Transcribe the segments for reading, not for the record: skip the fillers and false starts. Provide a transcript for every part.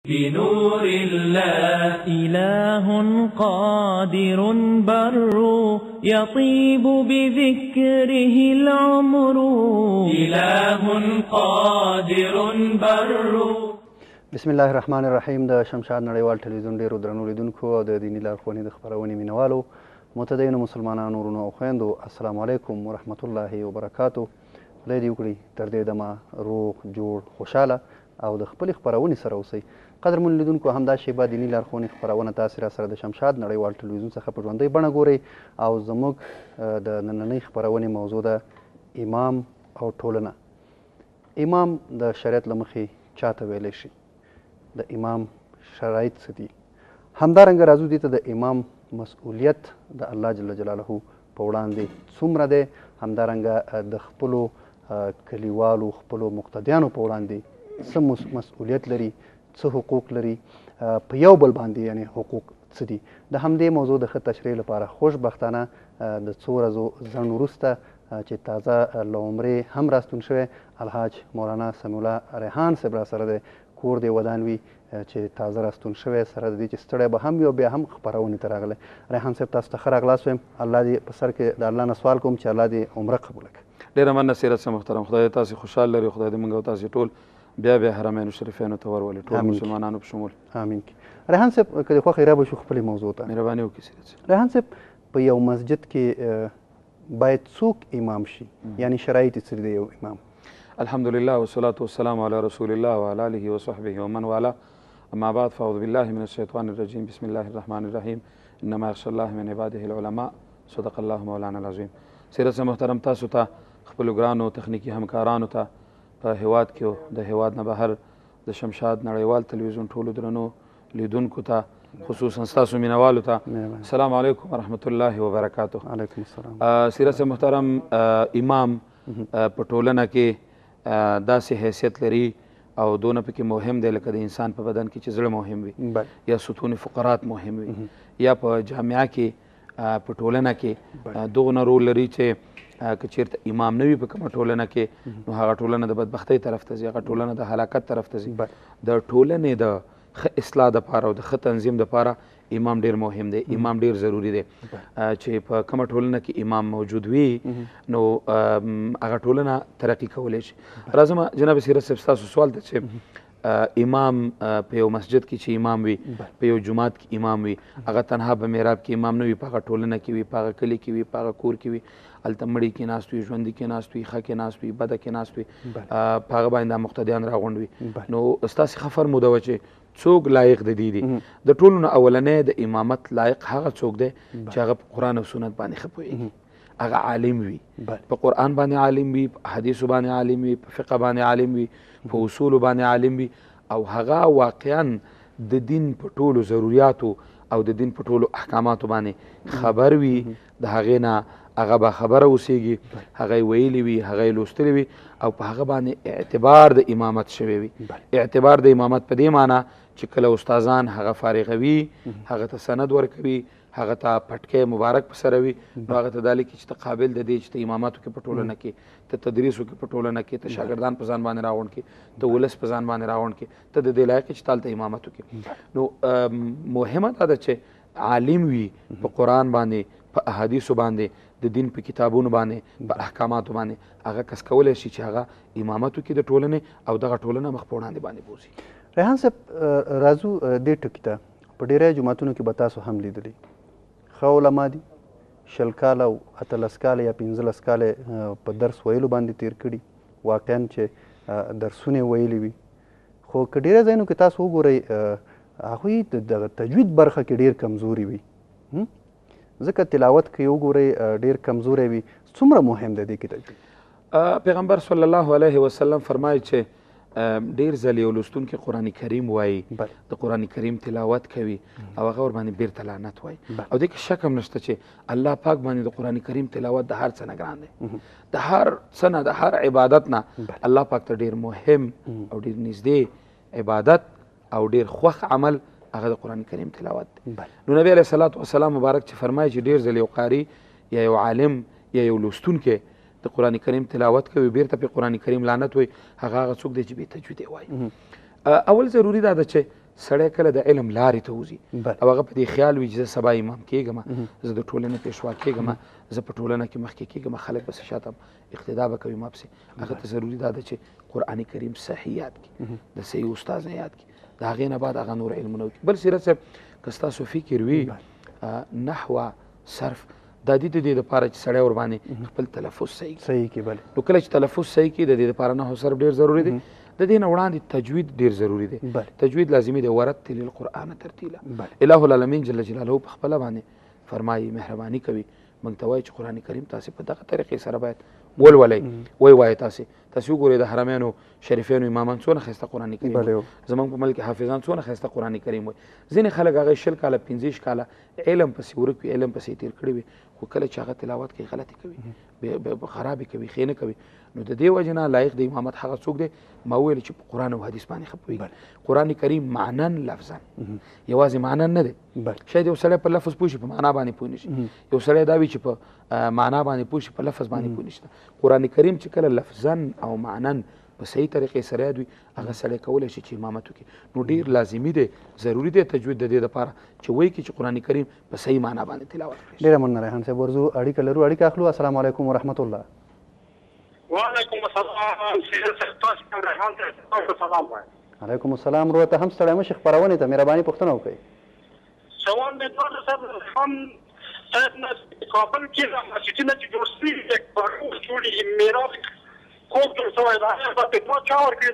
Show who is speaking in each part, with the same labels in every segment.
Speaker 1: بنور الله
Speaker 2: إله قادر بر يطيب بذكره العمر
Speaker 1: إله قادر بر.
Speaker 3: بسم الله الرحمن الرحیم. د شمشاد نړیوال ټلویزیون ډیرو درنو لیدونکو او د دیني لارښوونې د خپرونې مینوالو متدینو مسلمانانو ورونو او خویندو، السلام علیکم ورحمت الله وبرکاتو. خدای دې وکړي تر دې دمه روغ جوړ خوشحاله او د خپلې خپرونې سره اوسئ. قدرمنو لیدونکو، همدا شیبه دیني لارښوونې خپرونه تاسې را سره د شمشاد نړیوال ټلویزیون څخه په ژوندۍ بڼه ګورئ او زموږ د نننۍ خپرونې موضوع ده امام او ټولنه. امام د شریعت له مخې چاته ویلی شي؟ د امام شرایط څه دي؟ همدارنګه راځو دې ته د امام مسؤلیت د الله جل جلاله په وړاندې څومره دی، همدارنګه د خپلو کلیوالو خپلو مقتدیانو په وړاندې څه مسؤلیت لري، څه حقوق لري، په یو بل باندې یعنې حقوق څه دي. د همدې موضوع د ښه تشریح لپاره خوشبختانه د څو ورځو ځنډ وروسته چې تازه له عمرې هم راستون شوی الحاج مولانا سمیع الله ریحان صاحب را سره دی. کور دی ودان وي چې تازه راستون شوی، سره د دې چې ستړی به هم وي او بیا هم خپرونې ته راغلی. ریحان صاحب، تاسو ته ښه راغلاست وایم. الله دې په سر کې د الله نه سوال کوم چې الله دې عمره قبوله کړي.
Speaker 4: ډېره مننه سیرت صاحب محترم. خدای تاسې خوشحال لري. خدای دې موږ او تاسې ټول بیا بیا حرمینو شریفینو ته ورولي، ټول مسلمانانو په شمول.
Speaker 3: امین. ریحان صاحب، که دې خوښه را به شو خپلې موضوع ته.
Speaker 4: مهرباني وکړئ سیرت صاحب.
Speaker 3: ریحان صاحب، په یو مسجد کې باید څوک امام شي؟ یعنی شرایط څه دی یو امام؟
Speaker 4: الحمدلله والصلاة والسلام علی رسول الله وعلى آله وصحبه ومن والاه. اما بعد فاعوذ بالله من الشیطان الرجیم. بسم الله الرحمن الرحیم. انما یخشى الله من عباده العلماء. صدق الله مولانا العظیم. سیرت صاحب محترم، تاسو ته خپلو ګرانو تخنیکي همکارانو ته په هیواد کې او د هیواد نه بهر د شمشاد نړیوال تلویزیون ټولو درنو لیدونکو ته، خصوصا ستاسو مینوالو ته، السلام علیکم ورحمت الله وبرکاتو.
Speaker 3: علیکم السلام.
Speaker 4: سیرت صاحب محترم، امام په ټولنه کې داسې حیثیت لري او دونه پکې مهم دی لکه د انسان په بدن کې چې زړه مهم وي، یا ستون فقرات مهم وي، یا په جامعه کې په ټولنه کې دغونه رول لري چې که چیرته امام نه وي په کومه ټولنه کې، نو هغه ټولنه د بدبختۍ طرف ته ځي، هغه ټولنه د هلاکت طرف ته ځي. د ټولنې د ښه اصلاح دپاره او د ښه تنظیم دپاره امام ډیر مهم دی، امام ډیر ضروری دی. چې په کومه ټولنه کې امام موجود وي نو هغه ټولنه ترقي کولی شي. راځم جناب سیرت صاحب ستاسو سوال ته چې امام په یو مسجد کې چې امام وي، په یو جومات کې امام وي، هغه تنها په محراب کې امام نه وي، په هغه ټولنه کې وي، په هغه کلي کې وي، په هغه کور کې وي، هلته مړي کې ناست وي، ژوندي کې ناست وي، ښه کې ناست وي، بده کې ناست وي، په هغه باندې مقتدیان راغونډ وي. نو ستاسې ښه فرموده وه چې څوک لایق د دې دي. د ټولو نه اولنی د امامت لایق هغه څوک دی چې هغه په قرآن او سنت باندې ښه پوهېږي، هغه عالم وي، په قرآن باندې عالم وي، په حدیثو باندې عالم وي، په فقه باندې عالم وي، په اصولو باندې عالم وي، او هغه واقعا د دین په ټولو ضروریاتو او د دین په ټولو احکاماتو باندې خبر وي. د هغې نه هغه به خبره اوسېږي، هغه یې ویلي وي، هغه یې لوستلی وي، او په هغه باندې اعتبار د امامت شوی وي. اعتبار د امامت په دې معنی چې کله استادان هغه فارغوي، هغه ته سند ورکوي، هغه ته پټکی مبارک په سره وي، نو هغه ته دا لیکي چې ته قابل د دې چې ته امامت وکړې په ټولنه کې، ته تدریس وکړې په ټولنه کې، ته شاګردان په ځان باندې راغونډ کړې، ته ولس په ځان باندې راغونډ کړې، ته د دې لایق چې تا هلته امامت وکړې. نو مهمه دا ده چې عالم وي، په قرآن باندې، په احادیثو باندې، د دین په کتابونو باندې، په احکاماتو باندې هغه کس کولی شي چې هغه امامت وکړي د ټولنې او دغه ټولنه مخ په وړاندې باندې بوځي.
Speaker 3: ریحان صاحب، راځو دې ټکي ته. په ډیری جوماتونو کې به تاسو هم لیدلی ښه علما دي، 20 کاله او 18 کاله یا 15 کاله په درس ویلو باندې تیر کړي، واقعا چې درسونه ویلي وي، خو که ډیری ځایونو کې تاسو وګورئ هغوی د تجوید برخه کې ډیر کمزوري وي، ځکه تلاوت کې وګورئ ډیر کمزوری وي. څومره مهم دی دې کې تجوید؟
Speaker 4: پیغمبر صلی الله علیه وسلم فرمایي چې ډیر ځل یو لوستونکی قرآن کریم وایي، د قرآن کریم تلاوت کوي او هغه ورباندې بیرته لعنت وایي، او دې کې شک هم نشته چې الله پاک باندې د قرآن کریم تلاوت د هر څه نه ګران دی، د هر څه نه، د هر عبادت نه الله پاک ته ډیر مهم او ډیر نږدې عبادت او ډیر خوښ عمل هغه د قرآن کریم تلاوت دی. نو نبی علیه الصلاة والسلام مبارک چې فرمایي چې ډیر ځل یو قاري یا یو عالم یا یو لوستونکی د قرآن کریم تلاوت کوي، بیرته په قرآن کریم لعنت وایي، هغه څوک دی چې بې تجویدی وایي. اول ضروري دا ده چې سړی کله د علم لارې ته وځي او هغه په دې خیال وي چې زه سبا امام کېږم، زه د ټولنې پیشوا کېږم، زه په ټولنه کې مخکې کېږم، خلک بس شاته اقتدا به کوي ما پسې. هغه ته ضروري دا ده چې قرآن کریم صحیح یاد کړي، د صحیح استاد نه یاد کړي، د هغې نه بعد هغه نور علمونه وکړي. بل سیرت صاحب که ستاسو فکر وي نحوه صرف دا دي د دې دپاره چې سړی ورباندې خپل تلفظ صحیح کړي. نو کله چې تلفظ صحیح کړي د دې دپاره نحو صرف ډېر ضروري دی. د دې نه وړاندې تجوید ډېر ضروري دی. تجوید لازمي دی. ورتل القرآن ترتیلا. الہ العالمین جل جلاله په خپله باندې فرمایي، مهرباني کوي موږ ته وایي چې قرآن کریم تاسې په دغه طریقې سره باید ولولئ. وایي تاسې وګورئ د حرمینو شریفینو امامان څونه ښایسته قرآن کریم وایي، زموږ په ملک حافظان څونه ښایسته قرآن کریم وایي. ځینې خلک هغه 20 کاله 25 کاله علم پسې ورک وي، علم پسې تېر کړي وي، خو کله چې هغه تلاوت کوي غلطي کوي، خرابې کوي، ښې نه کوي. نو د دې وجې نه لایق د امامت هغه څوک دی ما وویل چې په قرآن او حدیث باندې ښه پوهېږي. قرآن کریم معنن لفظا یوازې معنن نه دی، شاید یو سړی په لفظ پوه شي په معنا باندې پوه نه شي، یو سړی دا وي چې په معنا باندې پوه شي په لفظ باندې پوه نه شي. قرآن کریم چې کله لفظا او معنن په صحیح طریقې سره یاد وي هغه سړی کولی شي چې امامت وکړي. نو ډېر لازمي دی، ضروري دی تجوید د دې دپاره چې وایي کې چې قرآن کریم په صحیح معنا باندې تلاوت کړي.
Speaker 3: ډېره مننه ریحان صاحب. ورځو اړیکه لرو، اړیکه اخلو. السلام علیکم ورحمت الله.
Speaker 5: وعلیکم السلام.
Speaker 3: علیکم السلام. ورو ته هم ستړی مشي خپرونې ته مهرباني پوښتنه وکړئ.
Speaker 5: سوال مې دا صاحب هم صاحب نه کابل کې مسجدونه چې جوړ شوي دي کارونه جوړې میراث کوم ډول شوی دا هغه په دوه چا ورکړي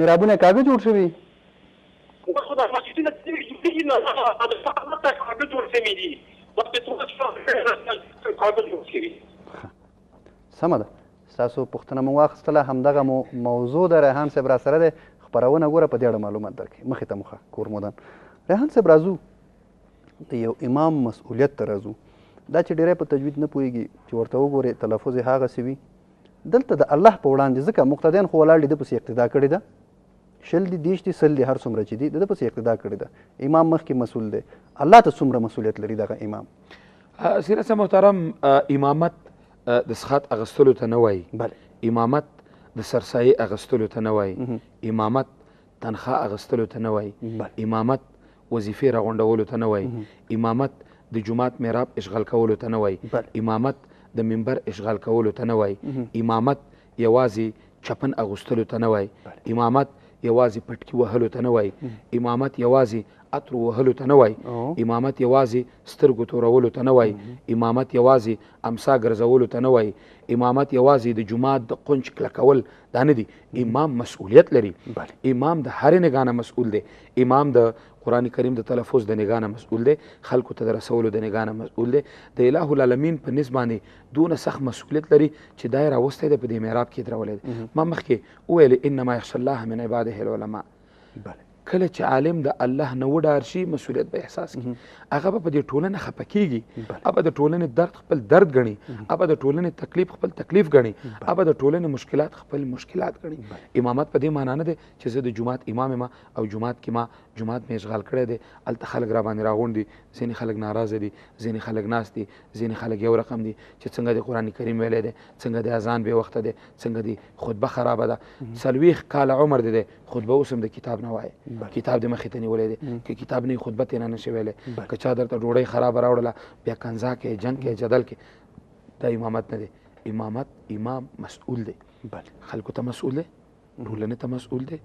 Speaker 3: میرابونه کاږه جوړ شوي
Speaker 5: خو دا مسجدونه چې جوړېږي نه دا فقط کاږه جوړ شوي دي په دوه چا کاږه جوړ شوي.
Speaker 3: سمه ده، ستاسو پوښتنه مو واخیستله. همدغه موضوع د ریحان صاحب را سره دی. خپرونه ګوره په دې اړه معلومات درکړي. مخې ته مخه کور مودان ریحان صاحب راځو د یو امام مسؤلیت ته راځو. دا چې ډېری په تجوید نه پوهېږي چې ورته وګورې تلفظ یې هغسې وي. دلته د الله په وړاندې ځکه مقتدیان خو ولاړ دي، ده پسې اقتدا کړې ده، 20 دي 30 دي 100 دي هر څومره چې دي د ده پسې اقتدا کړې ده. امام مخکې مسؤل دی. الله ته څومره مسؤلیت لري دغه امام؟
Speaker 4: سیرت صاحب محترم، امامت د سخات اغستلو ته نه وایي، امامت د سرسایې اغستلو ته نه وایي، امامت تنخواه اغستلو ته نه وایي، امامت وظیفې راغونډولو ته نه وایي، امامت د جومات محراب اشغال کولو ته نه وایي، امامت د منبر اشغال کولو ته نه وایي، امامت یوازې چپن اغوستلو ته نه وایي، امامت یوازې پټکي وهلو ته نه وایي، امامت یوازې عطر وهلو ته نه وایي، امامت یوازې سترګو تورولو ته نه وایي، امامت یوازې امسا ګرځولو ته نه وایي، امامت یوازې د جومات د قنچ کلکول دا نه دي. امام مسؤلیت لري. امام د هرې نګاه نه مسؤول دی. امام د قرآن کریم د تلفظ د نګاه نه مسؤول دی، خلکو ته د رسولو د نګاه نه مسؤول دی. د الہ العالمین په نسبت باندې دونه سخت مسؤلیت لري چې دا یې راوستی دی په دې محراب کې درولی دی. ما مخکې وویل انما یخشى الله من عباده العلماء. کله چې عالم د الله نه وډار شي مسؤلیت به احساس کړي، هغه به په دې ټولنه خفه کېږي، هغه د ټولنې درد خپل درد ګڼي، هغه د ټولنې تکلیف خپل تکلیف ګڼي، هغه د ټولنې مشکلات خپل مشکلات ګڼي. امامت په دې معنا نه دی چې زه د جومات امام یم او جومات کې ما جومات مې اشغال کړی دی، هلته خلک را باندې راغونډ دي، ځینې خلک ناراضه دي، ځینې خلک ناست دي، ځینې خلک یو رقم دي چې څنګه د قرآن کریم ویلی دی، څنګه د اذان بې وخته دی، څنګه د خطبه خرابه ده، 40 کاله عمر دی خطبه اوس هم د کتاب نه وایي، کتاب دې مخې ته نیولی دی، که کتاب نه خطبه ترې نه نشي ویلی، که چا درته ډوډۍ خرابه راوړله بیا کنځا کې جنګ کې جدل کې، دا امامت نه دی. امامت امام مسؤول دی، خلکو ته مسؤول دی، ټولنې ته مسؤول دی،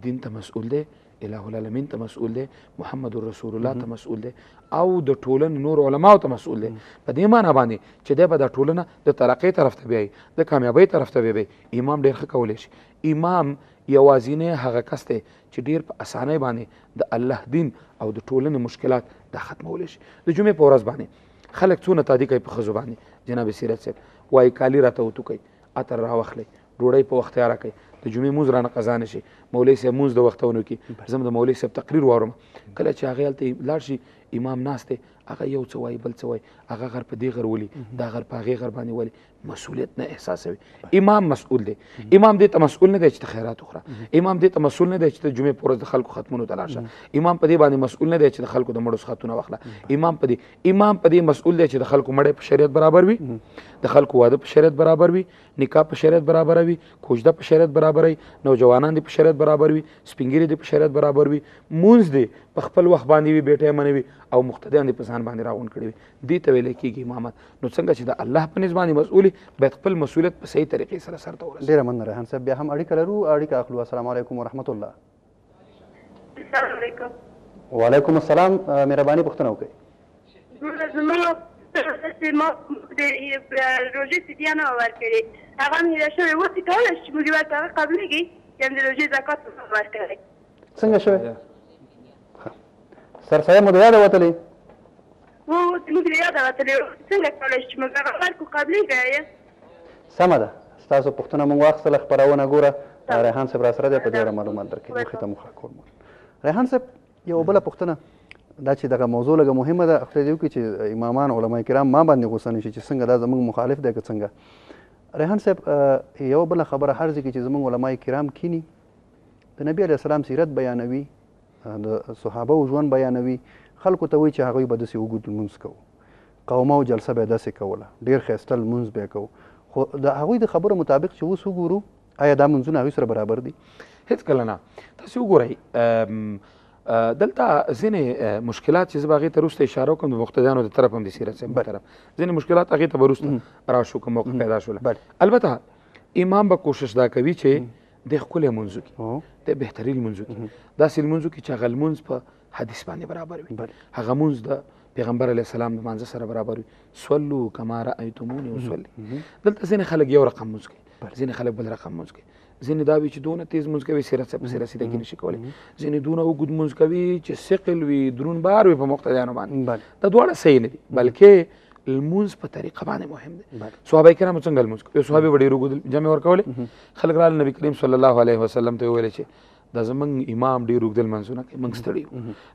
Speaker 4: دین ته مسؤول دی، الہ العالمین ته مسؤول دی، محمد رسول الله ته مسؤول دی، او د ټولنې نور علماو ته مسؤول دی. په دې معنا باندې چې دی به دا ټولنه د ترقۍ طرف ته بیایي، د کامیابۍ طرف ته بیایي. امام ډېر ښه کولی شي. امام یوازینی هغه کس دی چې ډېر په اسانۍ باندې د الله دین او د ټولنې مشکلات دا ختمولی شي. د جمعې په ورځ باندې خلک څونه تادي کوي په ښځو باندې. جناب سیرت صاحب وایي کالي راته وتو کوئ، عطر راواخلئ، ډوډۍ په وخت تیاره کړئ، د جمعې مونځ رانه قضا نه شي، مولوي صاحب مونځ د وخته ونه کړي. زه د مولوي صاحب تقریر واورم، کله چې هغې هلته لاړ شي امام ناست دی، هغه یو څه وایي بل څه وایي هغه غر په دې غر ولي دا غر په هغې غر باندې ولي مسؤلیت نه احساسوي امام مسؤول دی امام دې ته مسؤول نه دی چې ته خیرات وخوره امام دې ته مسؤول نه دی چې ته جمعې په ورځ د خلکو ختمونو ته لاړ شه امام په دې باندې مسؤول نه دی چې د خلکو د مړو ختونه واخله امام په دې مسؤول دی چې د خلکو مړی په شریعت برابر وي د خلکو واده په شریعت برابر وي نکاح په شریعت برابر وي کوژده په شریعت برابر وي نوجوانان دې په شریعت برابر وي سپینګیري دې په شریعت برابر وي مونځ دې په خپل وخت باندې وي بېټی منوي او مقتدیان دې په ځان باندې راغونډ کړي وي دې ته ویلی کېږي امامت نو څنګه چې د الله په نسبت باندې مسؤول باید خپل مسؤلیت په صحیح طریقې سره سرته ورسوي
Speaker 3: ډېره مننه ریحان صاحب بیا هم اړیکه لرو اړیکه اخلو السلام علیکم ورحمت الله
Speaker 6: السلام علیکم
Speaker 3: وعلیکم السلام مهرباني پوښتنه وکړئ
Speaker 6: زما روژې فدیه نه وه ورکړې هغه مې هیره شوې اوس یې کولی شي چې موږ ورته هغه قبلېږي یم د روژې زکات ورکړی
Speaker 3: څنګه شوی سرسایه مو د یاده وتلې
Speaker 6: اوس موږ د یاده وتلې څنګه کولی شي چې موږ هغه ورکړو قبلېږي
Speaker 3: سمه ده ستاسو پوښتنه مونږ واخیستله خپرونه ګوره ریحان صاحب راسره دی په دې اړه معلومات درکوي مخې ته مخه کول ریحان صاحب یو بله پوښتنه دا چې دغه موضوع لږه مهمه ده خدای دې وکړي چې امامان علما کرام ما باندې غوسه نه شي چې څنګه دا زموږ مخالف دی که څنګه ریحان صاحب یو بله خبره هر ځای کې چې زموږ علما کرام کینی د نبي علیه السلام سیرت بیانوي د صحابه ژوند بیانوي خلکو ته وایي چې هغوی به داسې اوږد لمونځ کوو قومه او جلسه به یې داسې کوله ډېر ښایسته لمونځ به یې کوو خو د هغوی د خبرو مطابق چې اوس وګورو آیا دا منځونه هغوی سره برابر دي
Speaker 4: هیڅ کله نه تاسې وګورئ دلته ځینې مشکلات چې زه به هغې ته وروسته اشاره وکړم د مقتدیانو د طرف هم د سیرت صاحب طرف ځینې مشکلات هغې ته به وروسته راشو که موقع پیدا شوله البته امام به کوشش دا کوي چې د ښکلی لمونځ وکړي د بهترین لمونځ وکړي داسې لمونځ وکړي چې هغه لمونځ په حدیث باندې برابر وي هغه لمونځ د پیغمبر علیه السلام د مانځه سره برابر وي صلو کما رأیتمونی اصلي دلته ځینې خلک یو رقم لمونځ کوي ځینې خلک بل رقم لمونځ کوي ځینې دا وي چې دونه تیز لمونځ کوي سیرت صاحب پسې رسېدګي نشي کولی ځینې دونه اوږد لمونځ کوي چې ثقل وي درون بار وي په مقتدیانو باندې دا دواړه صحیح نه دي بلکې لمونځ په طریقه باندې مهم دی صحابه کرامو څنګه لمونځ کوي یو صحابي به ډېر اوږد جمع ورکولې خلک راغله نبي کریم صلی الله علیه وسلم ته وویل چې دا زمونږ امام ډېر اوږده لمونځونه کوي موږ ستړي یو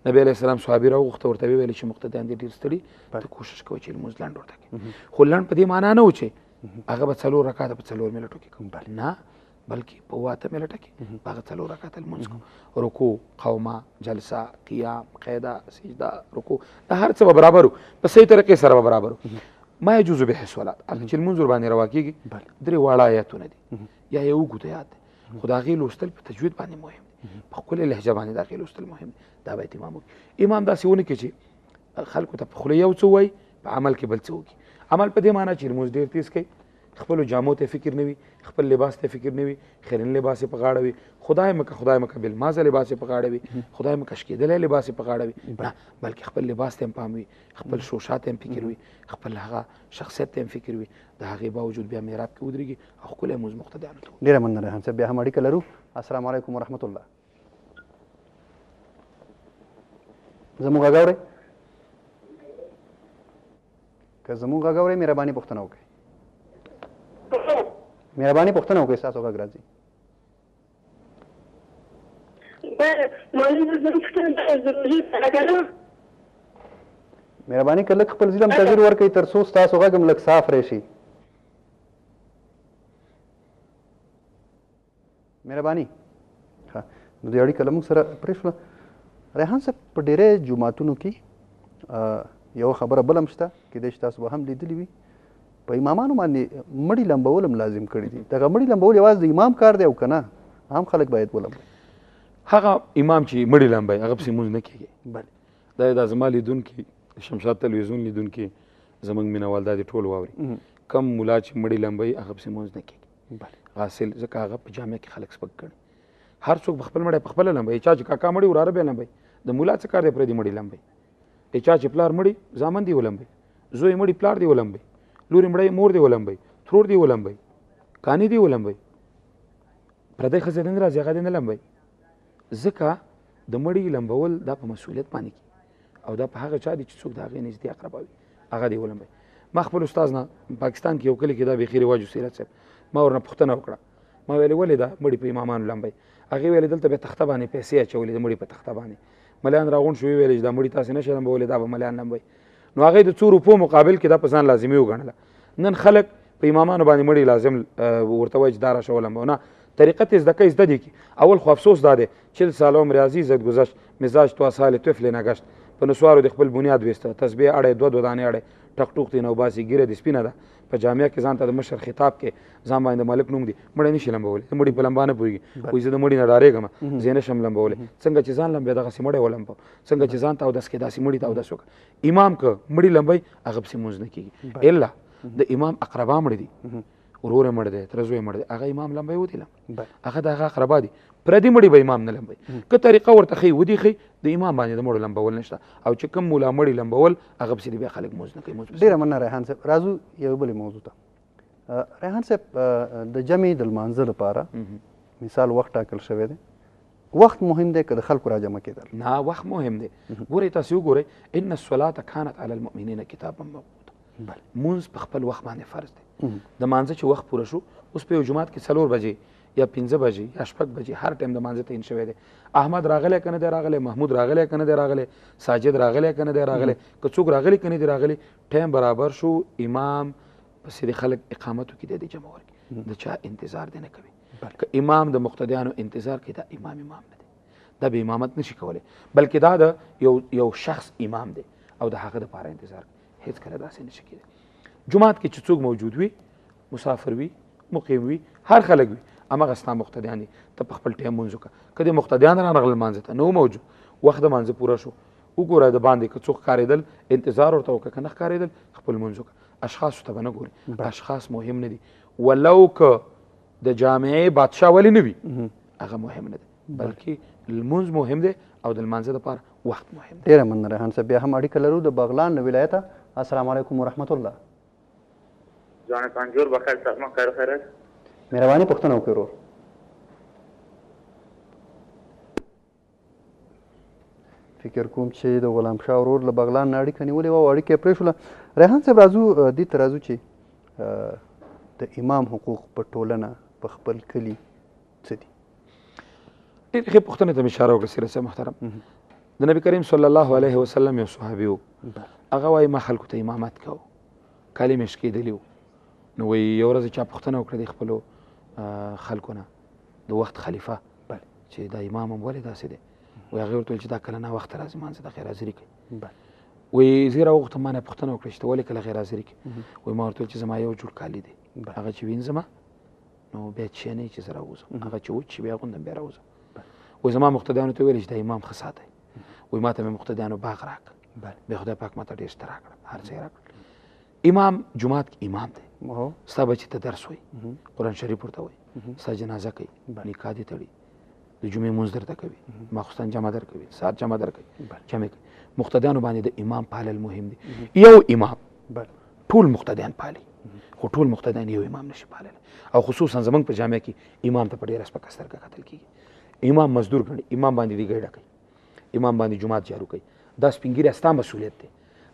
Speaker 4: نبي علیه السلام صحابي راوغوښته ورته ویل چې مقتدیان دي ډېر ستړي ته کوشش کوئ چې لمونځ لنډ ورته کړي خو لنډ په دې معنا نه و چې هغه به 4 رکعاته په 4 منټو کې کوم نه بلکې په 8 منټه کې هغه 4 رکعاته لمونځ کوم رکوع قومه جلسه قیام قیده سجده رکوع دا هر څه به برابر و په صحیح طریقې سره به برابر و ما یجوز به الصلات هغه چې لمونځ ورباندې روا کېږي 3 واړه آیتونه دي یا یو اوږد آیات دی خو د هغې لوستل په تجوید باندې مهم دی په ښکلې لهجه باندې د هغې لوستل مهم دی دا باید امام وکړي امام داسې ونه کړي چې خلکو ته په خوله یو څه وایي په عمل کې بل څه وکړي عمل په دې معنا چې لمونځ ډېر تیز کوي خپلو جامو ته فکر نه وي خپل لباس ته فکر نه وي خیرن لباس یې په غاړه وي خدای مکه بالمازه لباس یې په غاړه وي خدای مکه شکېدلی لباس یې په غاړه وي نه بلکې خپل لباس ته هم پام وي خپل شوشات ته هم فکر وي خپل هغه شخصیت ته هم فکر وي د هغې باوجود بیا محراب کې ودرېږي او ښکلی لمونځ مقتدیانو ته
Speaker 3: ډېره مننه ریحان صاحب بیا هم اړیکه لرو السلام علیکم ورحمت الله زموږ غږ اورئ که زموږ غږ اورئ مهرباني پوښتنه وکړئ مهرباني پوښتنه وکړئ ستاسو غږ راځي مهرباني که لږ خپل ظلم تغییر ورکړئ تر څو ستاسو غږ هم لږ صاف راشي مهرباني ښه نو دې اړیکه له موږ سره پرې شوله ریحان صاحب په ډېری جوماتونو کې یوه خبره بله هم شته کیدای شي تاسو به هم لیدلي وي په امامانو باندې مړي لمبول هم لازم کړي دي دغه مړي لمبول یوازې د امام کار دی او که نه عام خلک باید ولمبوي
Speaker 4: هغه امام چې مړي لمبوي هغه پسې لمونځ نه کېږي دا زما لیدونکي شمشاد تلویزیون لیدونکي زموږ مینوال دا دې ټول واوري کم ملا چې مړي لمبوي هغه پسې لمونځ نه کېږي حاصل ځکه هغه په جامع کې خلک سپک کړي هر څوک به خپل مړی په خپله لمبوي چا چې کاکا مړي وراره به یې لمبوي د ملا څه کار دی پردي مړي لمبوي چا چې پلار مړي زامن دي ولمبوي زوی مړي پلار دی ولمبوي لورې مړی مور دی ولمبوي ترور دی ولمبوي کاني دی ولمبوي پردی ښځه دې نه راځي هغه دې نه لمبوي ځکه د مړي لمبول دا په مسؤلیت باندې کي او دا په هغه چا دي چې څوک د هغې نږدې اقربا وي هغه دې ولمبوي ما خپل استاد نه پاکستان کې یو کلي کې دا بیخي رواج سیرت صاحب ما ورنه پوښتنه وکړه ما ویلې ولې دا مړي په امامانو لمبوي هغې ویلې دلته به تخته باندې پیسې اچولې د مړي په تخته باندې ملیان راغونډ شو ویلې چې دا مړي تاسې نشئ لمبولی دا به ملیان لمبوي نو هغې د 2 روپو مقابل کې دا په ځان لازمي وګڼله. نن خلک په امامانو باندې مړي لازم ورته وایي چې دا راشه ولمبه. نه، طریقه ته زده کوي، زده دي کي. اول خو افسوس دا دی 40 سال عمر عزیزت گذشت، مزاج تو سال طفل نگشت. په نسوارو د خپل بنیاد ویسته، تسبیح اړی 2 دانې اړی، ټک ټوک ترې نه وباسي، ګیره دې سپینه ده. په جامعه کې ځان ته د مشر خطاب کې ځان باندې ملک نوم دی، مړی نشي لمبولی، د مړي په لمبا نه پوهېږي. وایي زه د مړي نه ډارېږم، زه یې نشم لمبولی. څنګه چې ځان لمبې دغسې مړی ولمبو، څنګه چې ځان ته اودس کې داسې مړي ته اودس وکړه. امام که مړي لمبوي هغه پسې مونځ نه کېږي، الا د امام اقربا مړي دي، ورور یې مړ دی، تره زوی یې مړ دی، هغه امام لمبوي ودې لمبوي، هغه د هغه اقربا دي. پردي مړي به امام نه لمبوي. که طریقه ورته ښیي ودې ښیي، د امام باندې د مړو لمبول نشته. او چې کوم مولا مړي لمبول هغه پسې بیا خلک مونځ نه کوي.
Speaker 3: ډېره مننه ریحان صاحب. راځو یو بلې موضوع ته. ریحان صاحب، د جمعې د لمانځه لپاره مثال وخت ټاکل شوی دی. وخت مهم دی که د خلکو راجمع کېدل؟
Speaker 4: نه، وخت مهم دی. ګورئ تاسې وګورئ، ان الصلاة کانت علی المؤمنین کتابا موقوتا. مونځ په خپل وخت باندې فرض دی. د مانځه چې وخت پوره شو، اوس په یو جومات کې 4 بجې یا 5 بجې یا 6 بجې هر ټایم د مانځه تعین شوی دی. احمد راغلی که نه دی راغلی، محمود راغلی که نه دی راغلی، ساجد راغلی که نه دی راغلی، که څوک راغلی که نه دی راغلی، ټایم برابر شو، امام پسې د خلک اقامت وکړي، د جمع ورکړي، د چا انتظار دی نه کوي. که امام د مقتدیانو انتظار کوي، دا امام نه دی، دا به امامت نشي کولی، بلکې دا د یو شخص امام دی او د هغه دپاره انتظار کوي. هېڅ کله داسې نشي کېدی. جومات کې چې څوک موجود وي، مسافر وي، مقیم وي، هر خلک وي، هماغه ستا مقتدیان دي. ته په خپل ټایم مونځ وکړه. که د مقتدیان رانغلل لمانځه ته، نو موجود، وخت د مانځه پوره شو، وګوره د باندې که څوک ښکارېدل انتظار ورته وکړه، که نه ښکارېدل خپل مونځ وکړه. اشخاصو ته به نه ګوري، اشخاص مهم نه دي. ولو که د جامعې بادشاه ولی نه وي، هغه مهم نه دی، بلکې لمونځ مهم دی او د لمانځه دپاره وخت مهم دی.
Speaker 3: ډېره مننه ریحان صاحب. بیا هم اړیکه لرو د بغلان له ولایته. السلام علیکم ورحمت الله.
Speaker 7: جان پنجور بخیر صاحب، ما خیر خیرت.
Speaker 3: مهرباني پوښتنه وکړئ ورور. فکر کوم چې د غلام شاه ورور له بغلان نه اړیکه نیولې وه او اړیکه یې پرېښوله. ریحان صاحب، راځو دې ته راځو چې د امام حقوق په ټولنه په خپل کلي څه دي؟
Speaker 4: ډېرې ښې پوښتنې ته مې اشاره وکړه سیرت صاحب محترم. د نبي کریم صلی الله علیه وسلم یو صحابي و، هغه وایي ما خلکو ته امامت کوو، کالي مې شکېدلي وو. نو وایي یو ورځ چا پوښتنه وکړه د خپلو خلکو نه، د وخت خلیفه، چې دا امام هم ولې داسې دی؟ وایي هغې ورته ویل چې دا کله ناوخته راځي مانځه ته خیر حاضري کوي. وایي زه یې راوغوښتم، ما نه پوښتنه وکړه چې ته ولې کله خیر حاضري کوي؟ وایي ما ورته ویل چې زما یو جوړ کالي دی، هغه چې وینځمه نو بیا کښېنئ چې زه راوځم، هغه چې وچ شي بیا اغوندم بیا راوځم. وایي زما مقتدیانو ته ویل چې دا امام ښه ساتئ. وایي ما ته مې مقتدیانو باغ راکړ، بیا خدای پاک ما ته ډېر شته راکړه، هر څه یې راکړل. امام جومات کې امام دی، ستا بچي ته درس وایي، قرآن شریف ورته وایي، ستا جنازه کوي، نکاح دې تړي، د جمعې مونځ درته کوي، ماخوستن جمع در کوي، ساعت جمع در کوي، جمع کوي. مقتدیانو باندې د امام پالل مهم دي. یو امام ټول مقتدیان پالي، خو ټول مقتدیان یو امام نشي پاللی. او خصوصا زمونږ په جامعه کې امام ته په ډېره سپکه سترګه کتل کېږي. امام مزدور ګڼي، امام باندې دیګۍ ډکوي، امام باندې جومات جارو کوي. دا سپین ږیری ستا مسؤلیت دی.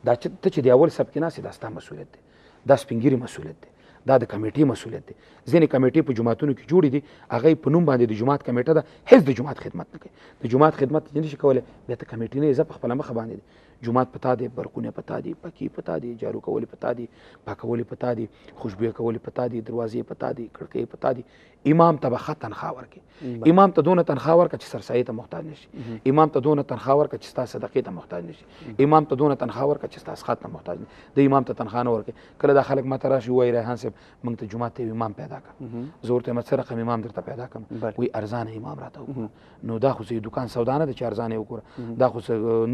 Speaker 4: دا ته چې د اول صف کې ناست یې، دا ستا مسؤلیت دی. دا سپین ږیري مسؤلیت دی، دا د کمیټې مسؤلیت دی. ځینې کمیټې په جوماتونو کې جوړې دي، هغه په نوم باندې د جومات کمیټه ده، هېڅ د جومات خدمت نه کوي. د جومات خدمت یې نشي کولی، بیا ته کمیټې نه یې، زه په خپله مخه باندې دی. جومات پتا دی، برقونه پتا دي، پکې پتا دي، جارو کول پتا دي، پاکول پتا دي، خوشبویه کول پتا دي، دروازې پتا دي، کړکۍ پتا دي. امام ته به ښه تنخواه ورکړي. امام ته دونه تنخواه ورکړه چې سرسایې ته محتاج نشي. امام ته دونه تنخواه ورکړه چې ستا صدقې ته محتاج نشي. امام ته دونه تنخواه ورکړه چې ستا اسخات ته محتاج نشي. د امام ته تنخواه نه ورکړي. کله دا خلک ماته راشي وایي ریحان صاحب موږ ته جومات ته یو امام پیدا کړه. زه ورته وایم څه رقم امام درته پیدا کړم؟ وایي ارزانه امام راته وګوره. نو دا خو د دوکان سودا نه ده چې ارزانه یې وګوره، دا خو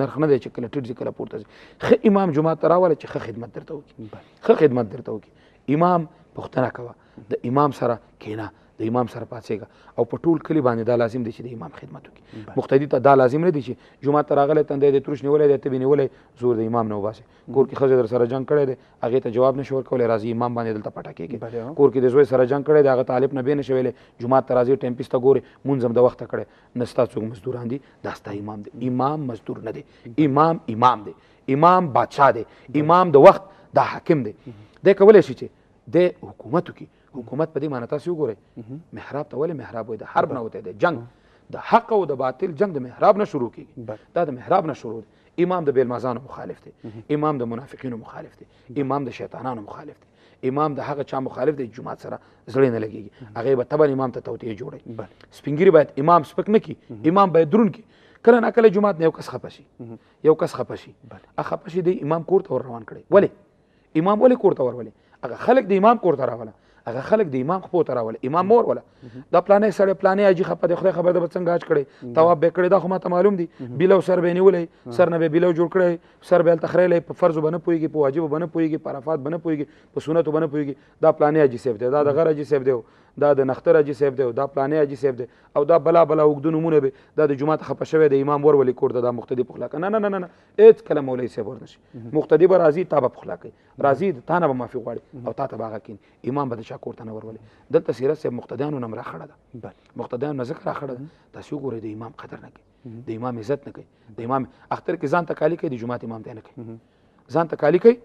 Speaker 4: نرخ نه دی چې کله ټیټ ځي کله پورته ځي. ښه امام جومات ته راوله چې ښه خدمت درته وکړي، ښه خدمت درته وکړي. امام پوښتنه کوه، د امام سره کښېنه، د امام سره پاڅېږه. او په ټول کلي باندې دا لازم دی چې د امام خدمت وکړي. مقتدي ته دا لازم نه دی چې جومات ته راغلی تندی دې تروش نیولی دی، تبې نیولی، زور د امام نه وباسې. کور کې ښځې در سره جنګ کړی دی، هغې ته جواب نشي ورکولی، راځي امام باندې دلته پټه کېږي. کور کې د زوی سره جنګ کړی دی، هغه طالب نه بې نشي ویلی، جومات ته راځي ټیمپیس ته ګورې، مونځ هم د وخته کړی. نه ستا څوک مزدوران دي، دا ستا امام دی. امام مزدور نه دی، امام امام دی، امام بادشاه دی، امام د وخت دا حاکم دی. دی کولی شي چې د حکومت وکړي. حکومت په دې معنی تاسې وګورئ، محراب ته ولې محراب وایي؟ د حرب نه وتی دی، جنګ. د حق او د باطل جنگ د محراب نه شروع کیږي دا د محراب نه شروع دی امام د بیلمازانو مخالف دی امام د منافقینو مخالف دی امام د شیطانانو مخالف دی امام د هغه چا مخالف دی جماعت سره زړه نه لګیږي هغه به تبر امام ته توطیه جوړي سپینګری باید امام سپک نه کی امام باید درون کی کله نه کله جماعت نه یو کس خپشي هغه خپشي دی امام کور ته روان کړي ولی امام ولی کور ته ورولي هغه خلک د امام کور ته راوله هغه خلک د امام خپو ته راوله امام مور ولا دا پلانې سړی پلانې اجي خپه د خدای خبر د څنګه اچ کړي تواب به کړي دا خو ماته معلوم دي بیلو سر به نیولې سر نه به بیلو جوړ کړي سر به تخریلې په فرض بنه پويږي په واجب بنه پويږي په عرفات بنه پويږي په سنت بنه پويږي دا پلانې اجي سیف دی دا د غره اجي سیف دی دا د نختر اجي سیف دی دا پلانې اجي سیف دی او دا بلا وګدو نمونه به دا د جماعت خپه شوی د امام ور ولي کور د مقتدی په خلاک نه اېت کلم مولوی سیف ورنشي مقتدی به راضي تابه په خلاک راضي تانه به معافي غواړي او تا ته باغه کین امام به د شاکور ته نه ور ولي دلته سیرت صاحب مقتدیانو نم را خړه ده مقتدیانو ذکر را خړه ده تاسو ګورئ د امام قدر نه کوي د امام عزت نه کوي د امام اختر کې ځان ته کالی کوي د جماعت امام ته نه کوي ځان ته کالی کوي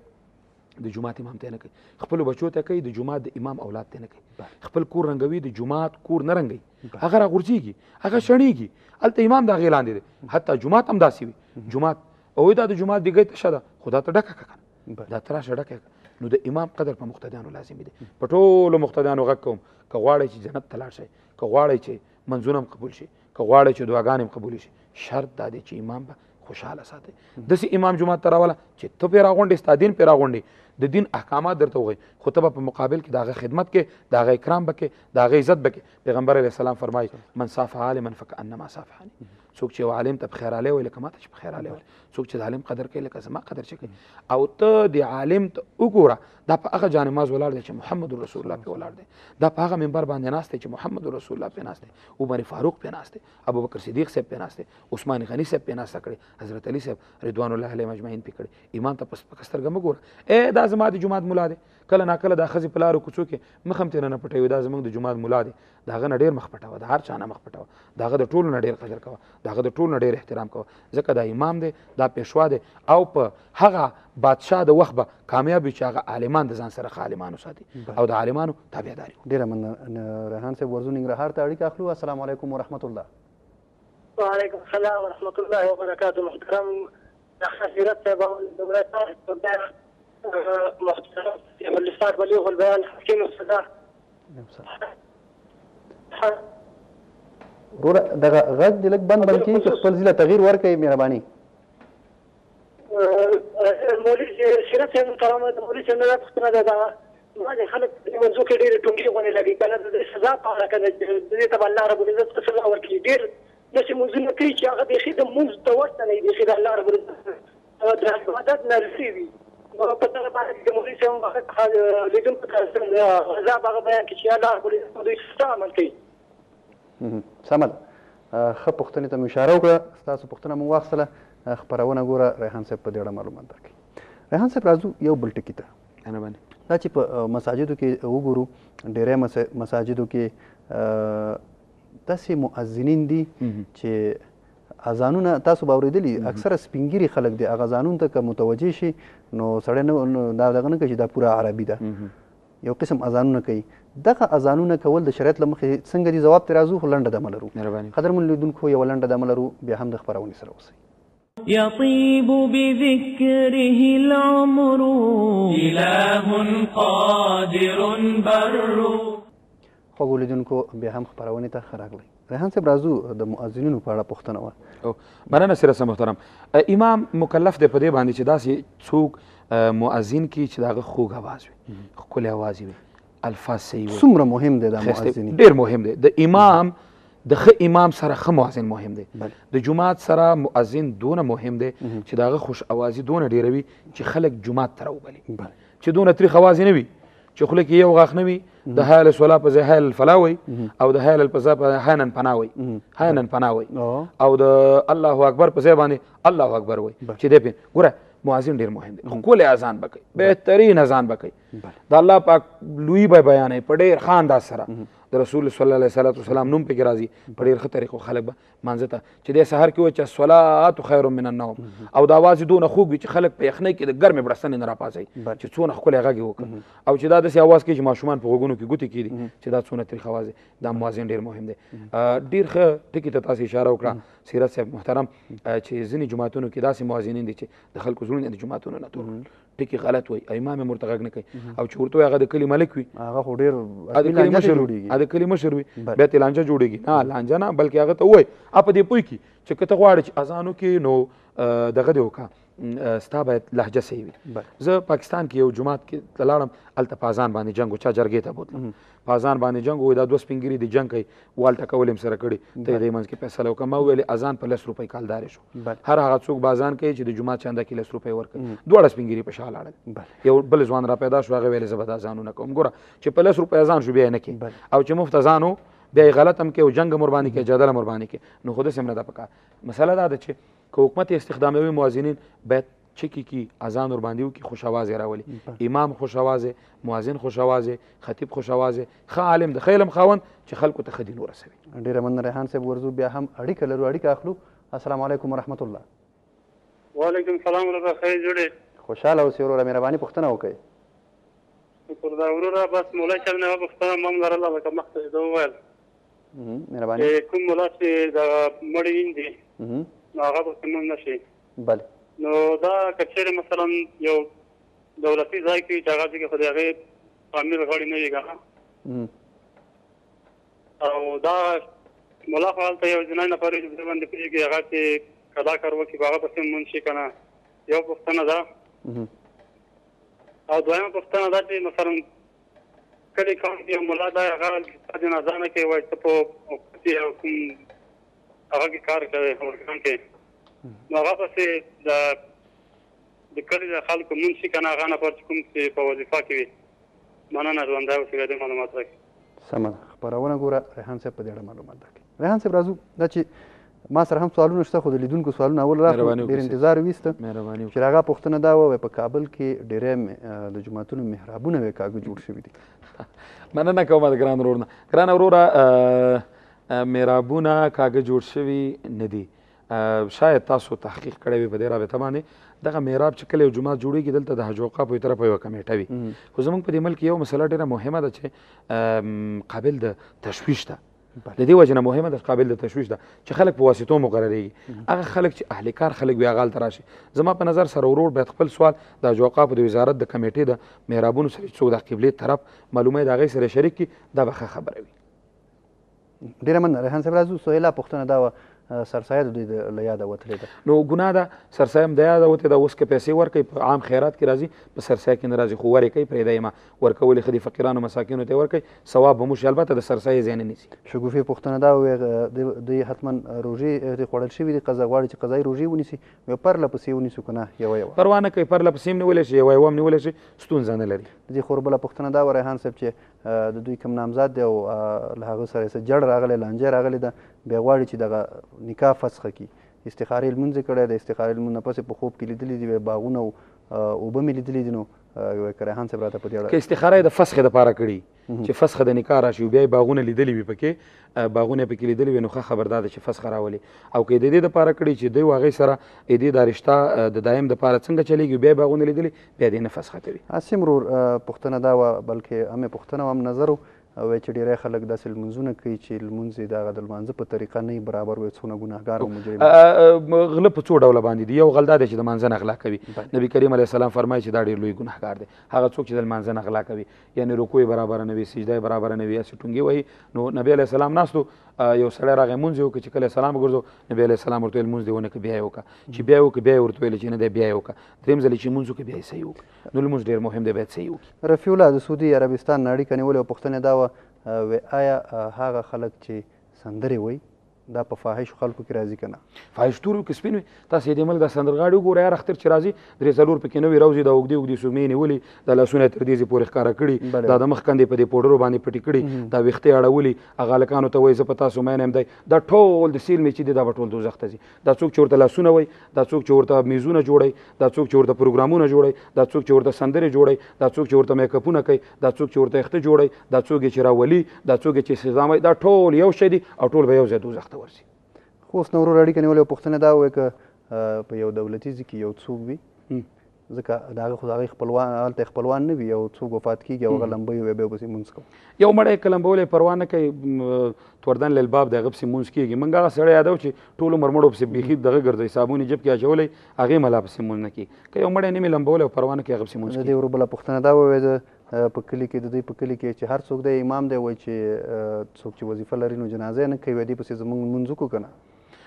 Speaker 4: د جماعت امام ته نه کوي خپل بچو ته کوي د جماعت د امام اولاد ته نه کوي خپل کور رنګوي د جماعت کور نه رنګي هغه را غورځيږي هغه شړيږي الته امام دا غیلان دي حتی جماعت هم داسي وي جماعت او دا د جماعت دیګي ته شته خدا ته ډکه کنه دا تر شډکه نو د امام قدر په مقتدیانو لازمي دي په ټولو مقتدیانو غږ کوم که غواړئ چې جنت ته لاړ شئ که غواړئ چې منځونه قبول شي که غواړئ چې دعاګانې قبول شي شرط دا دی چې امام به خوشحاله ساتي داسې امام جماعت ته راوله چې ته پې راغونډې ستا دین پې راغونډې د دین احکامات درته وغوي خو ته به په مقابل کې د هغه خدمت کې د هغه اکرام به کې د هغه عزت به کې پیغمبر علیه السلام فرمایي من صافح عالما فکانما صافحني څوک چې یو عالم ته بخیرالی وایي لکه ما ته چې بخیرالی وایي څوک چې د عالم قدر کوي لکه زما قدر چې کوي او ته د عالم ته وګوره دا په هغه جانماز ولاړ دی چې محمد رسول الله پې ولاړ دی دا په هغه منبر باندې ناست دی چې محمد رسول الله پې ناست دی عمر فاروق پې ناست دی ابوبکر صدیق صاحب پې ناست دی عثمان غني صاحب پې ناسته کړې حضرت علي صاحب رضوان الله علیهم اجمعین پې کړې امام ته په سپکه سترګه مه ګوره دا زما د جومات ملا دی کله ناکله دا ښځې په لارو کوڅو کې مخ هم ترې نه پټوي دا زموږ د جومات ملا دی د هغه نه ډېر مخ پټوه د هر چا نه مخ پټوه د هغه د ټولو نه ډېر قدر کوه د هغه د ټولو نه ډېر احترام کوه ځکه دا امام دی دا پیشوا دی او په هغه بادشاه د وخت به کامیاب وي چې هغه عالمان د ځان سره ښه عالمانو ساتي او د عالمانو تابعداري
Speaker 3: ډېره مننه ریحان صاحب ورځو ننګرهار ته اړیکه اخلو السلام علیکم ورحمت الله
Speaker 5: وعلیکم السلام ورحمت الله وبرکاته محترم حضرت صاحب محترم الاستاذ بليغ البيان حكيم الصدى
Speaker 3: وروره دغه غږ دې لږ بند کړي چې خپل ځای له تغییر ورکړئ مهرباني
Speaker 5: مولوي سیرت صاحب محترم د مولوي صاحب نه پوښتنه ده دا بعضې خلک دې موضوع کې ډېرې ټونګې غونې لګوي که نه د سزا په اړه که نه د دې ته به الله رب العزت څه سزا ورکړي ډېر داسې موضوعونه کوي چې هغه بیخي د مونځ ته ورته نه وي بیخي د الله رب العزت د عبادت نه رسي وي په دغه باندې د مولوي صاحب لیدونکو ته عذاب هغه بیان کړي چې الله رب العزت دوی سزا عمل کوي
Speaker 3: سمه ده ښه پوښتنې ته مې اشاره وکړه ستاسو پوښتنه مو واخیستله خپرونه ګوره ریحان صاحب په دې اړه معلومات درکړي ریحان صاحب راځو یو بل ټکي ته دا چې په مساجدو کې وګورو ډېری مساجدو کې داسې مؤذنین دي چې اذانونه تاسو به اورېدلي اکثره سپین ږیري خلک دي هغه اذانونو ته که متوجه شي نو سړی دا دغه نه کوي چې دا پوره عربي ده یو قسم اذانونه کوي دغه اذانونه کول د شریعت له مخې څنګه دي ځواب ته راځو خو لنډه دمه لرو قدرمن لیدونکو یوه لنډه دمه لرو بیا هم د خپرونې سره اوسئ
Speaker 2: يطيب بذكره العمر
Speaker 1: إله قادر بر
Speaker 3: خوږو لیدونکو بیا هم خپرونې ته ښه راغلی ریحان صاحب راځو د مؤذنینو په اړه پوښتنه وه
Speaker 4: مننه سیرت صاحب محترم امام مکلف دی په دې باندې چې داسې څوک مؤذن کي چې د هغه خوږ اواز وي ښکلی اواز وي الفاظ صحیح وي
Speaker 3: څومره مهم دی دا مؤذن
Speaker 4: ډېر مهم دی د امام د ښه امام سره ښه مؤذن مهم دی د جومات سره مؤذن دونه مهم دی چې د هغه خوش اوازي دونه ډېره وي چې خلک جومات ته راوبلي چې دونه تریخ اوازې نه وي چې خوله کې یو غاښ نه وي د حیل الصلا په ځای حیل الفلا وایي او د حیل الفضا په حینن پناه وایي حینن پناه وایي او د الله اکبر په ځای باندې الله اکبر وایي چې دی پې ګوره مؤذن ډېر مهم دی ښکلی اذان به کوي بهترین اذان به کوي د الله پاک لوی به بیانوي په ډېر ښه انداز سره د رسول صلی الله علیه وسلم نوم پکې راځي په ډېر ښه طریقو خلک به مانځه ته چې دی سهار کې وایي چې الصلات خیر من النوم او د اواز دونه خوږ وي چې خلک په یخنۍ کې د ګرمې بړستنې نه راپاڅوي چې څونه ښکلی غږ یې وکړه او چې دا داسې اواز کوي چې ماشومان په غوږونو کې ګوتې کېږي چې دا څونه تریخ اواز دی دا موازین ډېر مهم دی ډېر ښه ټکي ته تاسو اشاره وکړه سیرت صاحب محترم چې ځینې جوماتونو کې داسې موازینین دي چې د خلکو زړونه د جوماتونو نه تور ټکي غلط وایي امام یې ورته غږ نه کوي او چې ورته وایي هغه د کلي ملک وي
Speaker 3: هغه خو ډېر
Speaker 4: د کلي مشر وي بیا ترې لانجه جوړېږي نه لانجه نه بلکې هغه ته ووایي په دې پوه کړي چې که ته غواړې چې اذان وکړې نو دغه دې وکړه ستا باید لهجه صحیح وي زه پاکستان کې یو جومات کې ته لاړم هلته په اذان باندې جنګ و چا جرګې ته بوتلم په اذان باندې جنګ وایي دا دوه سپین ګیري دي جنګ کوي وال ټکول یې سره کړي ته یې دې منځ کې فیصله وکړه ما وویل اذان په 10 روپۍ کالدارې شو هر هغه څوک به اذان کوي چې د جومات چنده کې 10 روپۍ ورکوي دواړه سپین ګیري په شا لاړل یو بل ځوان را پیدا شو هغه ویلې زه به دا اذانونه کوم ګوره چې په 10 روپۍ اذان شو بیا یې نه کوي او چې مفت اذان و بیا یې غلط هم کوي او جنګ هم ورباندې کوي جدل هم ورباندې کوي نو خو داسې هم نه ده پکار مسله دا ده چې که حکومت استخداموي موازینین باید چکی کی اذان ور باندې وکي خوش आवाज راولي امام خوش आवाज مؤذن خوش आवाज خطیب خوش आवाज ښه عالم د خیلم خاوند چې خلکو ته خدي نور رسوي
Speaker 3: ډیره من ریحان صاحب ورزو بیا هم اړیکه لرو اړیکه اخلو السلام علیکم ورحمت الله
Speaker 5: وعلیکم السلام ورحمت الله جوړه
Speaker 3: خوشاله اوسئ وروره مهرباني پوښتنه وکړئ
Speaker 5: شکر دا وروره بس مولا صاحب نه پوښتنه مم لرله لکه مخکې دا وویل
Speaker 3: مهرباني
Speaker 5: کوم مولا چې د مړی دي هغه به څنګه نشي
Speaker 3: بله
Speaker 5: نو دا کچېره مثلا یو دولتي ځای کې چې هغه چې خو د هغې امیر غړي نه وي که او دا ملا خو هلته یو جنای نفر وي چې باندې پوهېږي هغه چې که دا کار وکړي په هغه پسې مونځ شي که نه یو پوښتنه ده او دویمه پوښتنه ده چې مثلا کلي کام کې یو ملا دا هغه جنازه نه کوي وایي ته په او کوم هغه کې کار کوي اورګان کې نو هغه پسې د کلي د خلکو مونځ شي که نه هغه نفر چې کوم چې په وظیفه کې وي مننه ژوندی اوسئ د معلومات راکړي
Speaker 3: سمه ده خپرونه ګوره ریحان صاحب په دې اړه معلومات راکړي ریحان صاحب راځو دا چې ما سره هم سوالونه شته خو د لیدونکو سوالونه اول راغلل ډېر انتظار ویسته چې هغه پوښتنه دا وه په کابل کې ډېری د جوماتونو محرابونه وې کاږه جوړ شوي دي
Speaker 4: مننه کومه د ګران ورور نه ګرانه وروره محرابونه کاږه جوړ شوي نه دي شاید تاسو تحقیق کړی وي په دې رابطه باندې دغه محراب چې کله یو جومات جوړېږي دلته د حج اوقافو یو طرفه یوه کمیټه وي خو زموږ په دې ملک یو مسله ډېره مهمه ده چې قابل د تشویش ده د دې وجه نه مهمه ده قابل د تشویش ده چې خلک په واسطو مقرریږي هغه خلک چې اهل کار خلک وي هغه هلته راشي زما په نظر سره ورور باید خپل سوال د حج اوقافو د وزارت د کمیټې د محرابونو سره چې څوک د قبلې طرف معلومه د هغې سره شریک کړي دا به ښه خبره وي
Speaker 3: ډېره مننه ریحان صاحب راځو سهیلا پوښتنه دا وه سرسایه د دوی له یاده وتلې ده
Speaker 4: نو ګناه ده سرسایه هم د یاده وتې ده اوس که پیسې ورکوي په عام خیرات کې راځي په سرسایه کې نه راځي خو ورې کوي پرېږدی یې ما ورکول یې ښه دي فقیرانو مساکینو ته یې ورکوي ثواب به موشي البته د سرسایې ځای نه نیسي
Speaker 3: شګوفې پوښتنه دا وویل دوی حتما روژې خوړل شوي دي قضا غواړي چې قضایي روژې ونیسي ویل پرله پسې ونیسو که نه یوه یوه
Speaker 4: پروا نه کوي پرله پسې هم نیولی شي یوه یوه هم نیولی شي ستونزه نه لري
Speaker 3: د دې خو بله پوښتنه دا وه ریحان صاحب چې د دوی کوم نامزاد دی او له هغه سره یې څه جړ راغلی لانجه راغلې ده بیا غواړي چې دغه نکاح فسخه کړي استخارې لمونځ یې کړی د استخارې لمونځ نه پسې په خوب کې لیدلي دي باغونه او اوبه مې لیدلي دي نو که ریحان صاحب راته په دې اړه
Speaker 4: که استخاره یې د فسخې دپاره کړي چې فسخه د نکاح راشي بیا یې باغونه لیدلي وي پکې باغونه یې پکې لیدلي وي نو ښه خبر دا ده چې فسخه راولي او که یې د دې دپاره کړي چې دوی هغې سره د دې دا رشته د دایم دپاره څنګه چلېږي بیا یې باغونه لیدلي بیا دې نه فسخه کوي
Speaker 3: عاصم ورور پوښتنه دا وه بلکې هم یې پوښتنه هم نظر وایي چې ډېری خلک داسې لمونځونه کوي چې لمونځ یې د هغه د لمانځه په طریقه نه برابر وایي څونه ګناهګار او مجرم
Speaker 4: غله په څو ډوله باندې دي یو غل دا دی چې د لمانځه نه غلا کوي نبي کریم علیه السلام فرمایي چې دا ډېر لوی ګناهګار دی هغه څوک چې د لمانځه نه غلا کوي یعنې رکوع یې برابره نه وي سجده یې برابره نه وي هسې ټونګې وهي نو نبي علیه السلام ناست یو سړی راغی لمونځ یې وکړه چې کله سلام وګرځو نبي علیه السلام ورته ویل لمونځ دې ونه کړه بیا یې وکړه چې بیا یې وکړه بیا یې ورته ویل چې نه دی بیا یې وکړه درېیم ځل چې لمونځ وکړه بیا یې صحیح وکړه نو لمونځ ډېر مهم دی باید صحیح وکړي
Speaker 3: رفیع الله د سعودي عربستان نه اړیکه نیولې او پوښتنه دا وه آیا هغه خلک چې سندرې وایي دا په فاحشو خلکو کې راځي که نه؟
Speaker 4: فاحش تورو کې سپین وي. تاسو یې د ملک دا سندرغاړي وګورئ، هر اختر چې راځي 3-4 پکې نوي راوځي، دا اوږدې اوږدې سومې نیولي، دا لاسونه تر دېزې پورې ښکاره کړي، دا د مخ کندې په دې پوډرو باندې پټې کړي، دا ویښتې اړولي، هغه هلکانو ته وایي زه په تاسو مین یم دی. دا ټول د سیل میچ دی، دا به ټول دوزخ ته ځي. دا څوک چې ورته لاسونه وایي، دا څوک چې ورته میزونه جوړوي، دا څوک چې ورته پروګرامونه جوړوي، دا څوک چې ورته سندرې جوړوي، دا څوک چې ورته میکاپونه کوي، دا څوک چې ورته یخته جوړوي، دا څوک چې راولي، دا څوک چې سزا وایي، دا ټول یو شی دي او ټول به یو ځای دوزخ ته ورځي.
Speaker 3: خو اوس نو ورور اړیکه نیولې او پوښتنه دا ووایي که په یو دولتي ځای کې یو څوک وي، ځکه د هغه خو د هغې خپلوان هلته خپلوان نه وي، یو څوک وفات کېږي او هغه لمبوي وي، بیا ورپسې لمونځ کوو.
Speaker 4: یو مړی که لمبولی پروا نه کوي، توردن للباب د هغه پسې لمونځ کېږي. موږ هغه سړی یادوو چې ټول عمر مړو پسې بیخي دغه ګرځوي، صابون یې جب کې اچولی، هغې ملا پسې لمونځ نه کېږي. که یو مړی نه مې لمبولی او پروا نه کوي، هغه پسې لمونځ کېږي.
Speaker 3: د دې ورور بله پوښتنه دا ووایي په کلي کې د دوی په کلي کې چې هر څوک دی امام دی، وایي چې څوک چې وظیفه لري نو جنازه یې نه کوي، دې پسې زموږ لمونځ وکړو که نه؟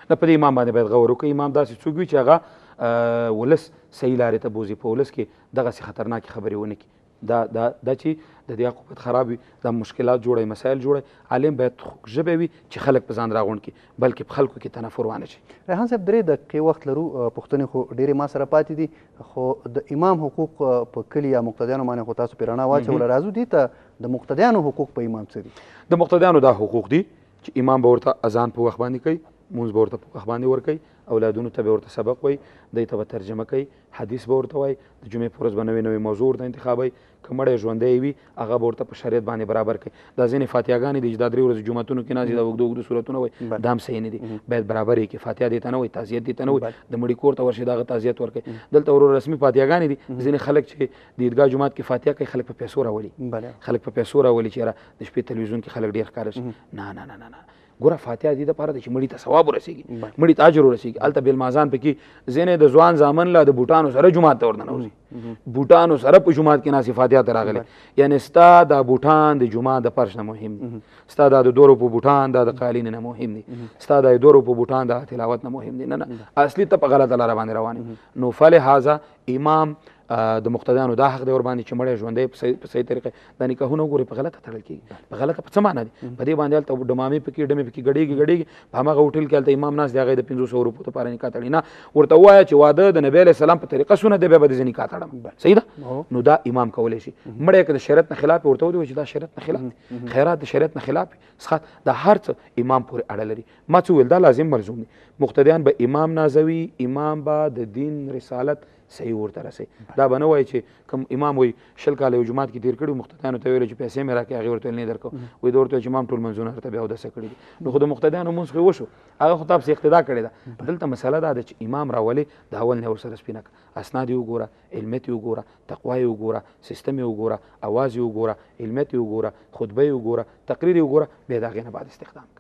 Speaker 4: نه، په دې امام باندې باید غور وکړي. امام داسې څوک وي چې هغه ولس صحیح لارې ته بوځي، په ولس کې دغسې خطرناکې خبرې ونه کړي. دا چې د دې عقوبت خراب وي، دا مشکلات جوړوي، مسایل جوړوي. عالم باید ژبه وي چې خلک په ځان راغونډ کړي، بلکې په خلکو کې تنفر وانه شي.
Speaker 3: ریحان صاحب 3 دقیقې وخت لرو، پوښتنې خو ډېرې ما سره پاتې دي، خو د امام حقوق په کلي یا مقتدیانو باندې خو تاسو پرې رڼا واچوله. راځو دې ته د مقتدیانو حقوق په امام څه دي؟
Speaker 4: د مقتدیانو دا حقوق دي چې امام به ورته اذان په وخت باندې کوي، مونځ به ورته په وخت باندې ورکوي، اولادونو ته به ورته سبق وایي، دوی ته به ترجمه کوي، حدیث به ورته وایي، د جمعې په ورځ به نوې نوې موضوع ورته انتخابوي. که مړی ژوندی وي هغه به ورته په شریعت باندې برابر کوي. دا ځینې فاتحګانې دي چې دا 3 ورځې جوماتونو کې ناست دي، دا اوږده اوږده صورتونه وایي، دا هم صحیح نه دي. باید برابر یې کړي. فاتحه دې ته نه وایي، تعزیت دې ته نه وایي، د مړي کور ته ورشي د هغه تعزیت ورکوي. دلته ورور رسمي فاتحګانې دي، ځینې خلک چې د عیدګاه جومات کې فاتحه کوي، خلک په پیسو راولي، خلک په پیسو راولي چې یاره د شپې تلویزیون کې خلک ډېر ښکاره شي. نه نه نه نه، ګوره فاتحه دې دپاره ده چې مړي ته ثواب ورسېږي، مړي ته اجر ورسېږي. هلته بالمازان پکې ځینې د ځوان زامن له د بوټانو سره جومات ته ورننوځي، بوټانو سره په جومات کې ناستې فاتحه ته راغلی. یعنې ستا دا بوټان د جومات د فرش نه مهم دي، ستا دا د 2 روپو بوټان دا د قالین نه مهم دي، ستا دا د 2 روپو بوټان دا تلاوت نه مهم دي. نه نه، اصلي ته په غلطه لاره باندې روان یې. نو فلهذا امام د مقتدیانو دا حق دی ور باندې چې مړی ژوندی په صحیح طریقه دا نکاحونه وګورئ په غلطه تړل کېږي. په غلطه په څه معنا دي؟ په دې باندې هلته ډمامې پکې ډمې پکې ګډېږي. په هماغه هوټل کې هلته امام ناست دی، هغه د 500 روپو دپاره نکاح تړي. نه، ورته ووایه چې واده د نبي علیه السلام په طریقه سنت دی، بیا به د زه نکاح تړم. صحیح ده؟ نو دا امام کولی شي. مړی که د شریعت نه خلاف ورته ودرېږي چې دا شریعت نه خلاف دي، خیرات د شریعت نه خلاف وي، څښاک دا هر څه امام پورې اړه لري. ما څه وویل دا لازم ملزوم دي. مقتدیان به امام نازوي، امام به د دین رسالت صحیح ورته رسوي. دا به نه وایي چې کوم امام وایي 20 کاله یو جومات کې تېر کړي، مقتدیانو ته ویلو چې پیسې مې راکړې، هغې ورته ویل نه یې درکوم. وایي دا ورته وایي چې امام ټول منځونه درته بیا اودسه کړي دي. نو خو د مقتدیانو مونځ خو وشو، هغه خو تا پسې اقتدا کړې ده. دلته مسله دا ده چې امام راولي د اول نه ورسره سپینه کړه، اسناد یې وګوره، علمیت یې وګوره، تقوا یې وګوره، سیستم یې وګوره، اواز یې وګوره، علمیت یې وګوره، خطبه یې وګوره، تقریر یې وګوره، بیا د هغې نه بعد استخدام کړه.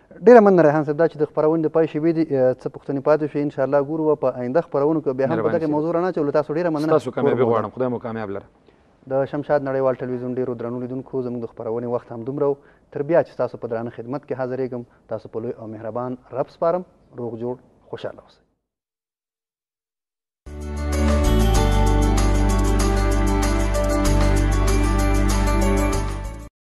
Speaker 3: ډېره مننه ریحان صاحب، دا چې د خپرونې د پای شېبې دي څه پوښتنې پاتې شوې، انشاءالله ګورو په آینده خپرونو کې بیا هم په دغې موضوع رڼا اچوو. تاسو ډېره مننه.
Speaker 4: تاسو کامیابي غواړم، خدای مو کامیاب لره.
Speaker 3: د شمشاد نړیوال ټلویزیون ډېرو درنو لیدونکو، زموږ د خپرونې وخت هم دومره و. تر بیا چې تاسو په درانه خدمت کې حاضرېږم، تاسو په لوی او مهربان رب سپارم. روغ جوړ، خوشحاله اوسئ.